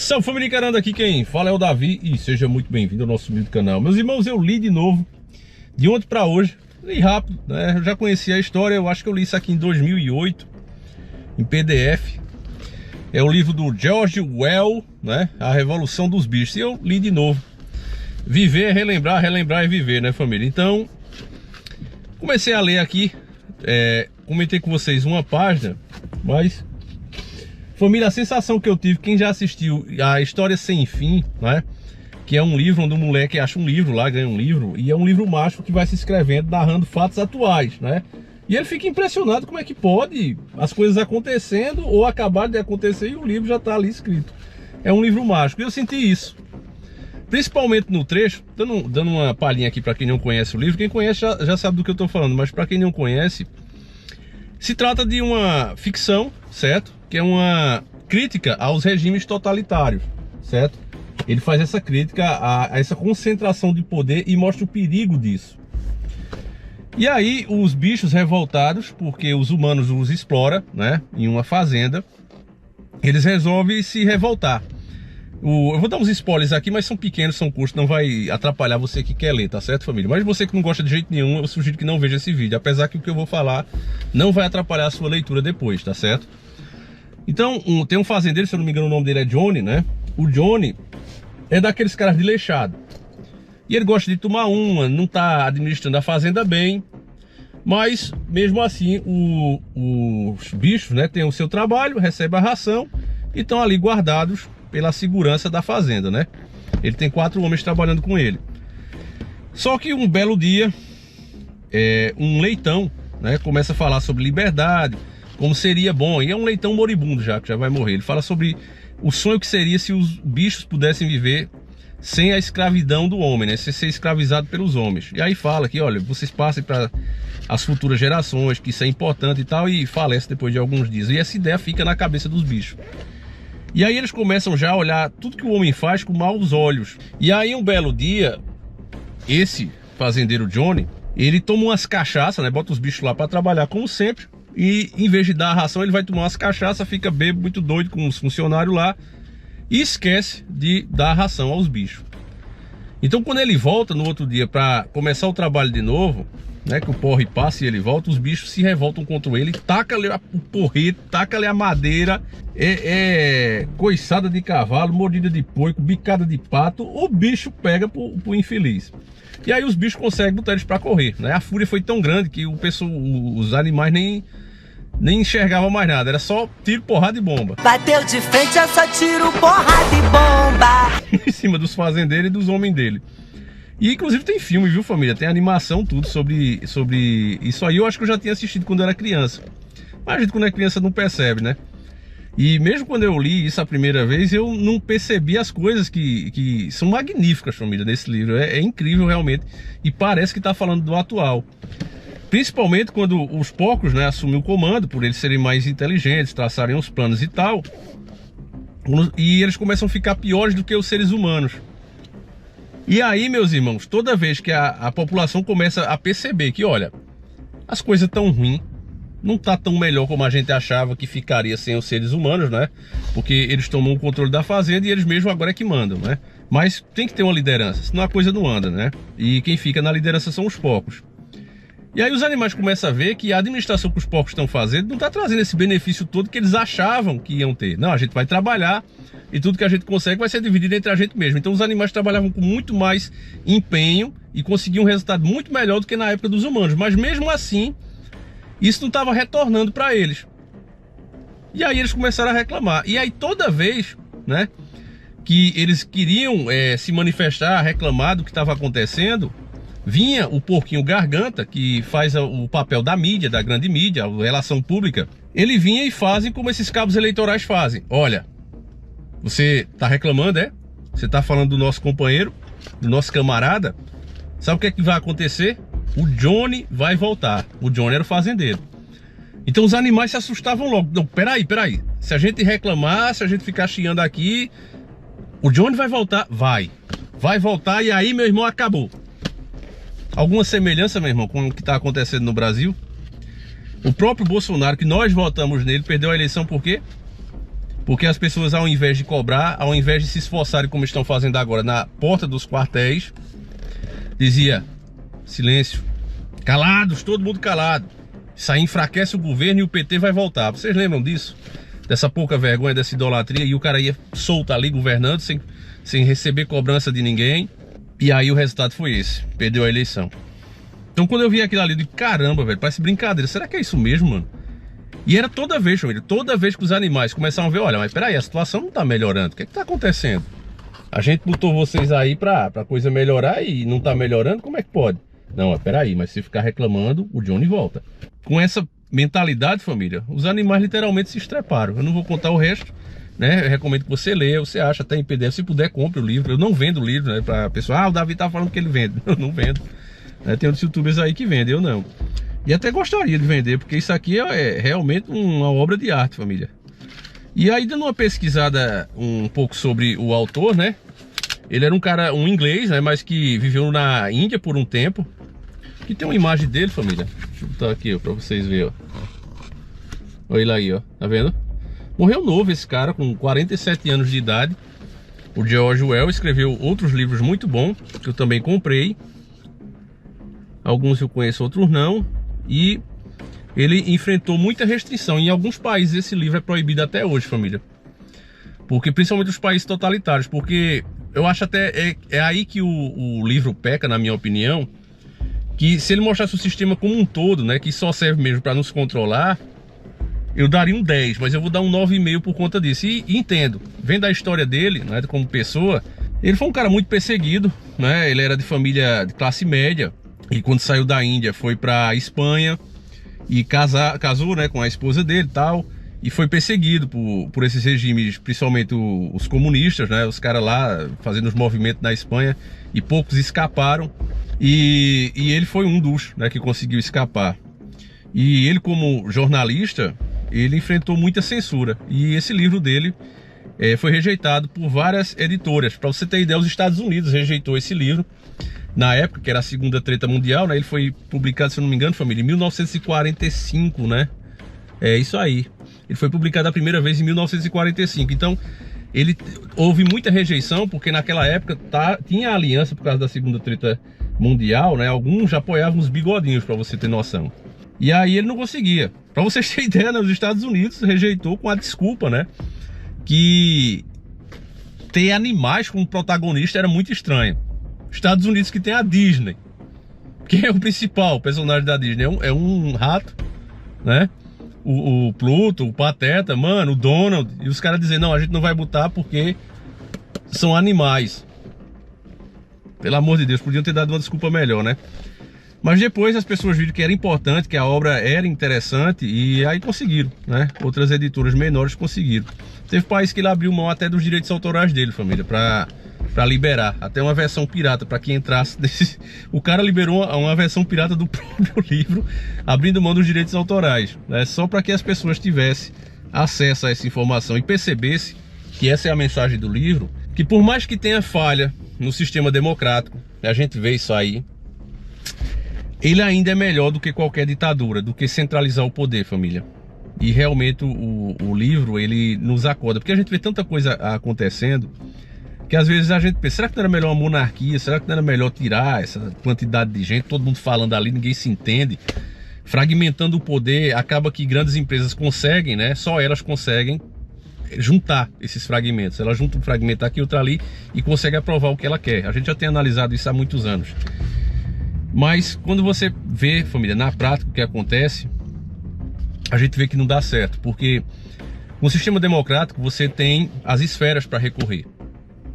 Salve família encarando, aqui quem fala é o Davi e seja muito bem-vindo ao nosso humilde canal. Meus irmãos, eu li de novo, de ontem para hoje, li rápido, né? Eu já conhecia a história, eu acho que eu li isso aqui em 2008, em PDF. É o livro do George Orwell, né? A Revolução dos Bichos, e eu li de novo. Viver é relembrar, relembrar é viver, né família? Então, comecei a ler aqui, comentei com vocês uma página, mas... família, a sensação que eu tive, quem já assistiu a História Sem Fim, né? Que é um livro onde um moleque acha um livro lá, ganha um livro, e é um livro mágico que vai se escrevendo, narrando fatos atuais, né? E ele fica impressionado como é que pode as coisas acontecendo ou acabar de acontecer e o livro já está ali escrito. É um livro mágico, e eu senti isso. Principalmente no trecho, dando uma palhinha aqui para quem não conhece o livro. Quem conhece já sabe do que eu estou falando, mas para quem não conhece, se trata de uma ficção, certo? Que é uma crítica aos regimes totalitários, certo? Ele faz essa crítica a essa concentração de poder e mostra o perigo disso. E aí os bichos revoltados, porque os humanos os exploram, né? Em uma fazenda, eles resolvem se revoltar. Eu vou dar uns spoilers aqui, mas são pequenos, são curtos, não vai atrapalhar você que quer ler, tá certo, família? Mas você que não gosta de jeito nenhum, eu sugiro que não veja esse vídeo, apesar que o que eu vou falar não vai atrapalhar a sua leitura depois, tá certo? Então, tem um fazendeiro, se eu não me engano o nome dele é Johnny, né? O Johnny é daqueles caras de leixado. E ele gosta de tomar uma, não tá administrando a fazenda bem. Mas, mesmo assim, os bichos, né, tem o seu trabalho, recebem a ração e estão ali guardados pela segurança da fazenda, né? Ele tem 4 homens trabalhando com ele. Só que um belo dia, um leitão, né, começa a falar sobre liberdade, como seria bom, e é um leitão moribundo já, que já vai morrer. Ele fala sobre o sonho que seria se os bichos pudessem viver sem a escravidão do homem, né? Sem ser escravizado pelos homens. E aí fala que, olha, vocês passem para as futuras gerações, que isso é importante e tal, e falece depois de alguns dias. E essa ideia fica na cabeça dos bichos. E aí eles começam já a olhar tudo que o homem faz com maus olhos. E aí um belo dia, esse fazendeiro Johnny, ele toma umas cachaças, né? Bota os bichos lá para trabalhar como sempre. E em vez de dar a ração, ele vai tomar umas cachaças, fica bêbado, muito doido com os funcionários lá. E esquece de dar a ração aos bichos. Então quando ele volta no outro dia para começar o trabalho de novo, né, que o porre passa e ele volta, os bichos se revoltam contra ele, taca-lhe o porrete, taca-lhe a madeira, coiçada de cavalo, mordida de porco, bicada de pato, o bicho pega pro infeliz. E aí os bichos conseguem botar eles para correr, né? A fúria foi tão grande que os animais nem enxergavam mais nada, era só tiro, porrada e bomba. Bateu de frente, é só tiro, porrada e bomba. Em cima dos fazendeiros e dos homens dele. E inclusive tem filme, viu família? Tem animação, tudo sobre isso aí. Eu acho que eu já tinha assistido quando era criança. Mas a gente quando é criança não percebe, né? E mesmo quando eu li isso a primeira vez, eu não percebi as coisas que são magníficas, família, nesse livro. É incrível realmente. E parece que está falando do atual. Principalmente quando os porcos, né, assumem o comando, por eles serem mais inteligentes, traçarem os planos e tal. E eles começam a ficar piores do que os seres humanos. E aí, meus irmãos, toda vez que a população começa a perceber que, olha, as coisas estão ruins, não tá tão melhor como a gente achava que ficaria sem os seres humanos, né? Porque eles tomam o controle da fazenda e eles mesmos agora é que mandam, né? Mas tem que ter uma liderança, senão a coisa não anda, né? E quem fica na liderança são os porcos. E aí os animais começam a ver que a administração que os porcos estão fazendo não está trazendo esse benefício todo que eles achavam que iam ter. Não, a gente vai trabalhar e tudo que a gente consegue vai ser dividido entre a gente mesmo. Então os animais trabalhavam com muito mais empenho e conseguiam um resultado muito melhor do que na época dos humanos. Mas mesmo assim, isso não estava retornando para eles. E aí eles começaram a reclamar. E aí toda vez, né, que eles queriam se manifestar, reclamar do que estava acontecendo, vinha o porquinho garganta, que faz o papel da mídia, da grande mídia, a relação pública. Ele vinha e fazem como esses cabos eleitorais fazem. Olha, você tá reclamando, Você tá falando do nosso companheiro, do nosso camarada. Sabe o que é que vai acontecer? O Johnny vai voltar. O Johnny era o fazendeiro. Então os animais se assustavam logo. Não, peraí. Se a gente reclamar, se a gente ficar chiando aqui, o Johnny vai voltar? Vai voltar e aí, meu irmão, acabou. Alguma semelhança, meu irmão, com o que está acontecendo no Brasil? O próprio Bolsonaro, que nós votamos nele, perdeu a eleição por quê? Porque as pessoas, ao invés de cobrar, ao invés de se esforçarem como estão fazendo agora na porta dos quartéis, dizia: silêncio, calados, todo mundo calado. Isso aí enfraquece o governo e o PT vai voltar. Vocês lembram disso? Dessa pouca vergonha, dessa idolatria, e o cara ia solto ali governando sem receber cobrança de ninguém. E aí o resultado foi esse, perdeu a eleição. Então quando eu vi aquilo ali, eu digo: caramba, velho, parece brincadeira, será que é isso mesmo, mano? E era toda vez, família, toda vez que os animais começavam a ver: olha, mas peraí, a situação não tá melhorando, o que é que tá acontecendo? A gente botou vocês aí pra coisa melhorar e não tá melhorando, como é que pode? Não, mas peraí, mas se ficar reclamando, o Johnny volta. Com essa mentalidade, família, os animais literalmente se estreparam. Eu não vou contar o resto, né? Eu recomendo que você leia, você acha até em PDF, se puder, compre o livro. Eu não vendo o livro, né? Pra pessoa: o Davi tá falando que ele vende. Eu não vendo. Tem outros youtubers aí que vendem, eu não. E até gostaria de vender, porque isso aqui é realmente uma obra de arte, família. E aí, dando uma pesquisada um pouco sobre o autor, né? Ele era um inglês, né? Mas que viveu na Índia por um tempo. Aqui tem uma imagem dele, família. Deixa eu botar aqui, ó, pra vocês verem, ó. Olha ele aí, ó. Tá vendo? Morreu novo esse cara, com 47 anos de idade. O George Orwell escreveu outros livros muito bons, que eu também comprei. Alguns eu conheço, outros não. E ele enfrentou muita restrição. Em alguns países esse livro é proibido até hoje, família. Porque, principalmente os países totalitários. Porque eu acho até... É aí que o livro peca, na minha opinião. Que se ele mostrasse o sistema como um todo, né? Que só serve mesmo para nos controlar, eu daria um 10. Mas eu vou dar um 9,5 por conta disso. E entendo. Vendo a história dele, né, como pessoa, ele foi um cara muito perseguido, né? Ele era de família de classe média. E quando saiu da Índia foi para Espanha e casou, né, com a esposa dele e tal, e foi perseguido por esses regimes, principalmente os comunistas, né, os caras lá fazendo os movimentos na Espanha, e poucos escaparam, e ele foi um dos, né, que conseguiu escapar. E ele, como jornalista, ele enfrentou muita censura, e esse livro dele foi rejeitado por várias editoras. Para você ter ideia, os Estados Unidos rejeitou esse livro na época, que era a Segunda Treta Mundial, né? Ele foi publicado, se eu não me engano, família, em 1945, né? É isso aí. Ele foi publicado a primeira vez em 1945. Então, houve muita rejeição, porque naquela época tinha aliança por causa da Segunda Treta Mundial, né? Alguns já apoiavam os bigodinhos, para você ter noção. E aí ele não conseguia. Para vocês terem ideia, né? Os Estados Unidos rejeitou com a desculpa, né? Que ter animais como protagonista era muito estranho. Estados Unidos, que tem a Disney, que é o principal personagem da Disney, é um rato, né? O Pluto, o Pateta, mano, o Donald, e os caras dizem: não, a gente não vai botar porque são animais. Pelo amor de Deus, podiam ter dado uma desculpa melhor, né? Mas depois as pessoas viram que era importante, que a obra era interessante, e aí conseguiram, né? Outras editoras menores conseguiram. Teve país que ele abriu mão até dos direitos autorais dele, família, para liberar até uma versão pirata para quem entrasse desse... O cara liberou uma versão pirata do próprio livro, abrindo mão dos direitos autorais, né? Só para que as pessoas tivessem acesso a essa informação e percebessem que essa é a mensagem do livro, que por mais que tenha falha no sistema democrático, a gente vê isso aí, ele ainda é melhor do que qualquer ditadura, do que centralizar o poder, família. E realmente o livro, ele nos acorda, porque a gente vê tanta coisa acontecendo, que às vezes a gente pensa: será que não era melhor uma monarquia? Será que não era melhor tirar essa quantidade de gente, todo mundo falando ali, ninguém se entende, fragmentando o poder? Acaba que grandes empresas conseguem, né? Só elas conseguem juntar esses fragmentos. Ela junta um fragmento aqui, outro ali, e consegue aprovar o que ela quer. A gente já tem analisado isso há muitos anos. Mas quando você vê, família, na prática o que acontece, a gente vê que não dá certo, porque no sistema democrático você tem as esferas para recorrer.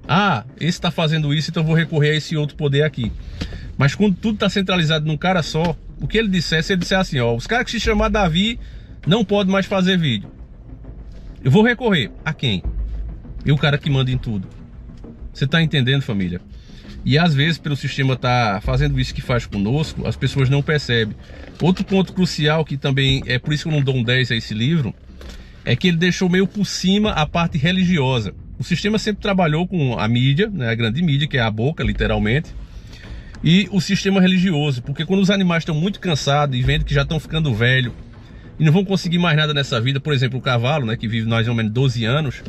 Ah, esse está fazendo isso, então eu vou recorrer a esse outro poder aqui. Mas quando tudo está centralizado num cara só, o que ele disser, se ele disser assim: ó, os caras que se chamar Davi não podem mais fazer vídeo, eu vou recorrer a quem? E o cara que manda em tudo. Você está entendendo, família? E às vezes, pelo sistema estar fazendo isso que faz conosco, as pessoas não percebem. Outro ponto crucial, que também é por isso que eu não dou um 10 a esse livro, é que ele deixou meio por cima a parte religiosa. O sistema sempre trabalhou com a mídia, né, a grande mídia, que é a boca, literalmente, e o sistema religioso, porque quando os animais estão muito cansados e vendo que já estão ficando velhos e não vão conseguir mais nada nessa vida. Por exemplo, o cavalo, né, que vive mais ou menos 12 anos,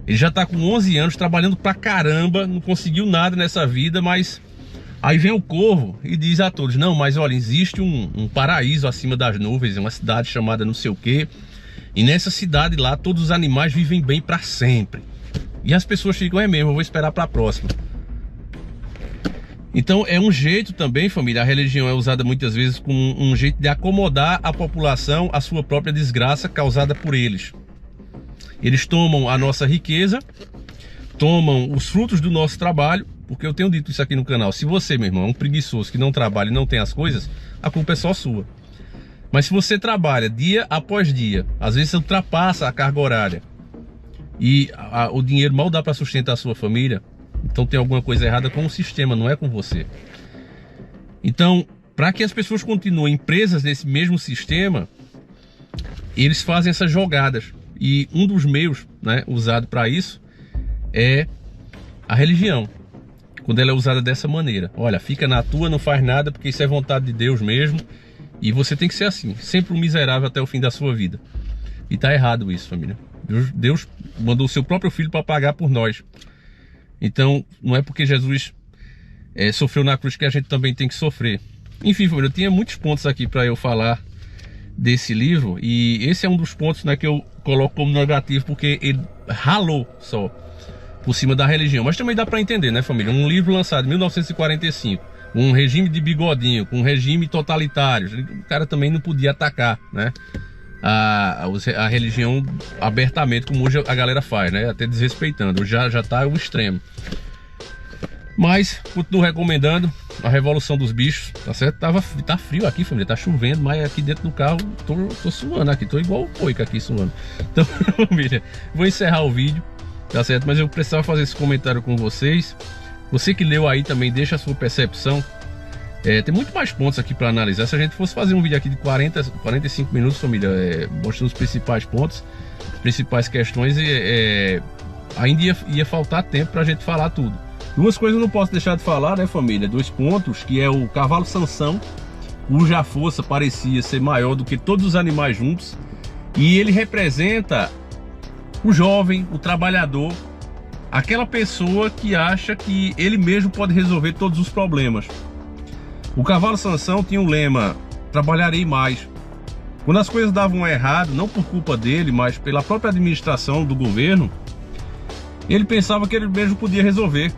ele já tá com 11 anos trabalhando pra caramba, não conseguiu nada nessa vida, mas aí vem o corvo e diz a todos: não, mas olha, existe um paraíso acima das nuvens, uma cidade chamada não sei o quê, e nessa cidade lá todos os animais vivem bem pra sempre. E as pessoas ficam: é mesmo, eu vou esperar pra próxima. Então é um jeito também, família, a religião é usada muitas vezes como um jeito de acomodar a população à sua própria desgraça causada por eles. Eles tomam a nossa riqueza, tomam os frutos do nosso trabalho, porque eu tenho dito isso aqui no canal: se você, meu irmão, é um preguiçoso que não trabalha e não tem as coisas, a culpa é só sua. Mas se você trabalha dia após dia, às vezes você ultrapassa a carga horária e o dinheiro mal dá para sustentar a sua família, então tem alguma coisa errada com o sistema, não é com você. Então, para que as pessoas continuem presas nesse mesmo sistema, eles fazem essas jogadas. E um dos meios, né, usado para isso é a religião. Quando ela é usada dessa maneira: olha, fica na tua, não faz nada, porque isso é vontade de Deus mesmo, e você tem que ser assim, sempre um miserável até o fim da sua vida. E tá errado isso, família. Deus mandou o seu próprio filho para pagar por nós. Então, não é porque Jesus sofreu na cruz que a gente também tem que sofrer. Enfim, família, eu tinha muitos pontos aqui para eu falar desse livro, e esse é um dos pontos, né, que eu coloco como negativo, porque ele ralou só por cima da religião. Mas também dá para entender, né, família? Um livro lançado em 1945, um regime de bigodinho, com um regime totalitário, o cara também não podia atacar, né, a religião abertamente, como hoje a galera faz, né, até desrespeitando. Já tá o extremo. Mas continuo recomendando A Revolução dos Bichos, tá certo? Tá frio aqui, família, tá chovendo, mas aqui dentro do carro tô suando aqui, tô igual o Poica aqui suando. Então, família, vou encerrar o vídeo, tá certo? Mas eu precisava fazer esse comentário com vocês. Você que leu aí também, deixa a sua percepção. Tem muito mais pontos aqui para analisar. Se a gente fosse fazer um vídeo aqui de 45 minutos, família, mostrando os principais pontos, as principais questões, ainda ia faltar tempo pra gente falar tudo. Duas coisas eu não posso deixar de falar, né, família? 2 pontos, que é o cavalo Sansão, cuja força parecia ser maior do que todos os animais juntos, e ele representa o jovem, o trabalhador, aquela pessoa que acha que ele mesmo pode resolver todos os problemas. O cavalo Sansão tinha um lema: trabalharei mais. Quando as coisas davam errado, não por culpa dele, mas pela própria administração do governo, ele pensava que ele mesmo podia resolver.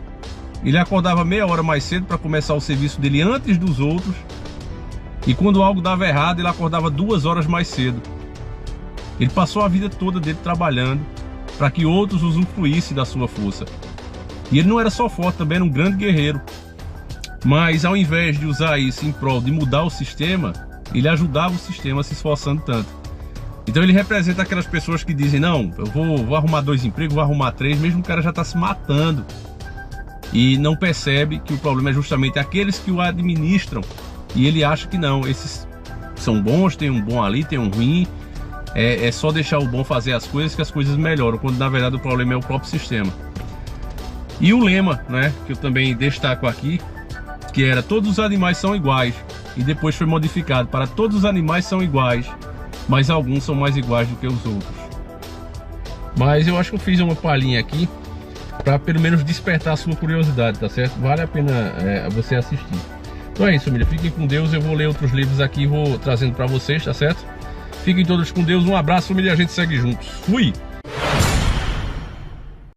Ele acordava meia hora mais cedo para começar o serviço dele antes dos outros, e quando algo dava errado, ele acordava 2 horas mais cedo. Ele passou a vida toda dele trabalhando para que outros usufruíssem da sua força. E ele não era só forte, também era um grande guerreiro. Mas ao invés de usar isso em prol de mudar o sistema, ele ajudava o sistema se esforçando tanto. Então ele representa aquelas pessoas que dizem: não, eu vou arrumar 2 empregos, vou arrumar 3, mesmo o cara já está se matando. E não percebe que o problema é justamente aqueles que o administram. E ele acha que não, esses são bons, tem um bom ali, tem um ruim. É só deixar o bom fazer as coisas que as coisas melhoram, quando na verdade o problema é o próprio sistema. E o lema, né, que eu também destaco aqui, que era: todos os animais são iguais, e depois foi modificado para: todos os animais são iguais, mas alguns são mais iguais do que os outros. Mas eu acho que eu fiz uma palhinha aqui para pelo menos despertar a sua curiosidade, tá certo? Vale a pena você assistir. Então é isso, família, fiquem com Deus. Eu vou ler outros livros aqui e vou trazendo para vocês, tá certo? Fiquem todos com Deus, um abraço, família, a gente segue juntos. Fui!